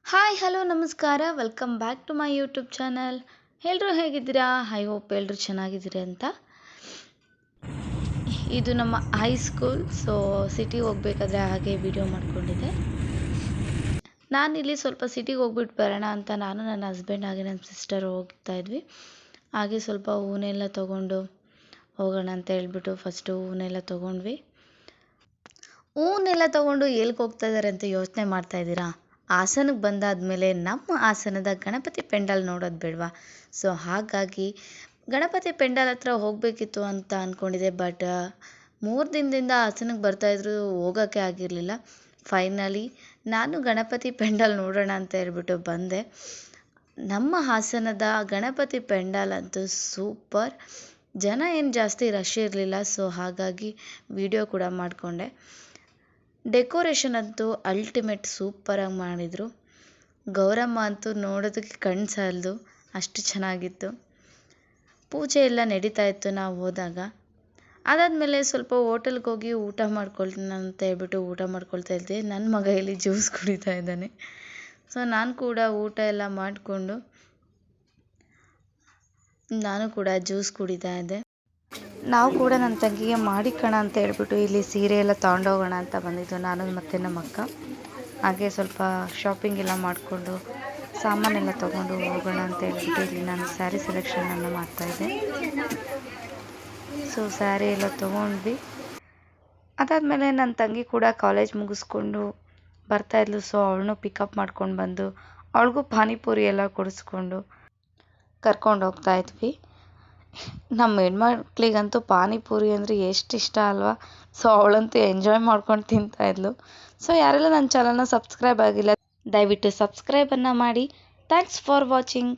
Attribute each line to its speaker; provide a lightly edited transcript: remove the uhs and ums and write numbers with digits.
Speaker 1: Hi hello ನಮಸ್ಕಾರ welcome back to my YouTube channel. ಎಲ್ಲರೂ ಹೇಗಿದ್ದೀರಾ? ಐ ಹೋಪ್ ಎಲ್ಲರೂ ಚೆನ್ನಾಗಿದ್ದೀರಿ ಅಂತ. ಇದು ನಮ್ಮ ಹೈಸ್ಕೂಲ್. ಸೊ ಸಿಟಿಗೆ ಹೋಗ್ಬೇಕಾದ್ರೆ ಹಾಗೆ ವಿಡಿಯೋ ಮಾಡ್ಕೊಂಡಿದ್ದೆ. ನಾನಿಲ್ಲಿ ಸ್ವಲ್ಪ ಸಿಟಿಗೆ ಹೋಗ್ಬಿಟ್ಟು ಬರೋಣ ಅಂತ ನಾನು ನನ್ನ ಹಸ್ಬೆಂಡ್ ಹಾಗೆ ನನ್ನ ಸಿಸ್ಟರ್ ಹೋಗ್ತಾ ಇದ್ವಿ. ಹಾಗೆ ಸ್ವಲ್ಪ ಹೂನೆಲ್ಲ ತೊಗೊಂಡು ಹೋಗೋಣ ಅಂತ ಹೇಳ್ಬಿಟ್ಟು ಫಸ್ಟು ಹೂನೆಲ್ಲ ತೊಗೊಂಡ್ವಿ. ಹೂನೆಲ್ಲ ತೊಗೊಂಡು ಎಲ್ಲಿಗೆ ಹೋಗ್ತಾ ಇದ್ದಾರೆ ಅಂತ ಯೋಚನೆ ಮಾಡ್ತಾ ಇದ್ದೀರಾ? ಹಾಸನಕ್ಕೆ ಬಂದಾದಮೇಲೆ ನಮ್ಮ ಹಾಸನದ ಗಣಪತಿ ಪೆಂಡಾಲ್ ನೋಡೋದು ಬೇಡವಾ? ಸೊ ಹಾಗಾಗಿ ಗಣಪತಿ ಪೆಂಡಾಲ್ ಹತ್ರ ಹೋಗಬೇಕಿತ್ತು ಅಂತ ಅಂದ್ಕೊಂಡಿದ್ದೆ. ಬಟ್ 3 ದಿನದಿಂದ ಹಾಸನಕ್ಕೆ ಬರ್ತಾಯಿದ್ರು, ಹೋಗೋಕ್ಕೆ ಆಗಿರಲಿಲ್ಲ. ಫೈನಲಿ ನಾನು ಗಣಪತಿ ಪೆಂಡಾಲ್ ನೋಡೋಣ ಅಂತ ಹೇಳ್ಬಿಟ್ಟು ಬಂದೆ. ನಮ್ಮ ಹಾಸನದ ಗಣಪತಿ ಪೆಂಡಾಲ್ ಅಂತೂ ಸೂಪರ್. ಜನ ಏನು ಜಾಸ್ತಿ ರಶ್ ಇರಲಿಲ್ಲ. ಸೊ ಹಾಗಾಗಿ ವಿಡಿಯೋ ಕೂಡ ಮಾಡಿಕೊಂಡೆ. ಡೆಕೋರೇಷನ್ ಅಂತೂ ಅಲ್ಟಿಮೇಟ್ ಸೂಪರಾಗಿ ಮಾಡಿದರು. ಗೌರಮ್ಮ ಅಂತೂ ನೋಡೋದಕ್ಕೆ ಕಣ್ಣು ಸಾಲದು, ಅಷ್ಟು ಚೆನ್ನಾಗಿತ್ತು. ಪೂಜೆ ಎಲ್ಲ ನಡೀತಾ ಇತ್ತು ನಾವು ಹೋದಾಗ. ಅದಾದಮೇಲೆ ಸ್ವಲ್ಪ ಹೋಟೆಲ್ಗೆ ಹೋಗಿ ಊಟ ಮಾಡ್ಕೊಳ್ತೀನಿ ಅಂತ ಹೇಳ್ಬಿಟ್ಟು ಊಟ ಮಾಡ್ಕೊಳ್ತಾ ಇದ್ದೆ. ನನ್ನ ಮಗ ಇಲ್ಲಿ ಜ್ಯೂಸ್ ಕುಡಿತಾ ಇದ್ದಾನೆ. ಸೊ ನಾನು ಕೂಡ ಊಟ ಎಲ್ಲ ಮಾಡಿಕೊಂಡು ನಾನು ಕೂಡ ಜ್ಯೂಸ್ ಕುಡಿತಾ ಇದ್ದೆ. ನಾವು ಕೂಡ ನನ್ನ ತಂಗಿಗೆ ಮಾಡಿಕೋಣ ಅಂತ ಹೇಳ್ಬಿಟ್ಟು ಇಲ್ಲಿ ಸೀರೆ ಎಲ್ಲ ತೊಗೊಂಡೋಗೋಣ ಅಂತ ಬಂದಿದ್ದು, ನಾನು ಮತ್ತು ನಮ್ಮ ಅಕ್ಕ. ಹಾಗೆ ಸ್ವಲ್ಪ ಶಾಪಿಂಗ್ ಎಲ್ಲ ಮಾಡಿಕೊಂಡು ಸಾಮಾನೆಲ್ಲ ತೊಗೊಂಡು ಹೋಗೋಣ ಅಂತ ಹೇಳ್ಬಿಟ್ಟು ಇಲ್ಲಿ ನಾನು ಸ್ಯಾರಿ ಸೆಲೆಕ್ಷನನ್ನು ಮಾಡ್ತಾಯಿದ್ದೆ. ಸೊ ಸ್ಯಾರಿ ಎಲ್ಲ ತೊಗೊಂಡ್ವಿ. ಅದಾದಮೇಲೆ ನನ್ನ ತಂಗಿ ಕೂಡ ಕಾಲೇಜ್ ಮುಗಿಸ್ಕೊಂಡು ಬರ್ತಾಯಿದ್ಲು. ಸೊ ಅವಳನ್ನೂ ಪಿಕಪ್ ಮಾಡ್ಕೊಂಡು ಬಂದು ಅವಳಿಗೂ ಪಾನಿಪುರಿ ಎಲ್ಲ ಕೊಡಿಸ್ಕೊಂಡು ಕರ್ಕೊಂಡು ಹೋಗ್ತಾ ಇದ್ವಿ. ನಮ್ಮ ಹೆಣ್ಮಕ್ಳಿಗಂತೂ ಪಾನಿಪುರಿ ಅಂದರೆ ಎಷ್ಟು ಇಷ್ಟ ಅಲ್ವಾ? ಸೊ ಅವಳಂತೂ ಎಂಜಾಯ್ ಮಾಡ್ಕೊಂಡು ತಿಂತಾಯಿದ್ಲು. ಸೊ ಯಾರೆಲ್ಲ ನನ್ನ ಚಾನಲ್ನ ಸಬ್ಸ್ಕ್ರೈಬ್ ಆಗಿಲ್ಲ, ದಯವಿಟ್ಟು ಸಬ್ಸ್ಕ್ರೈಬನ್ನು ಮಾಡಿ. Thanks for watching.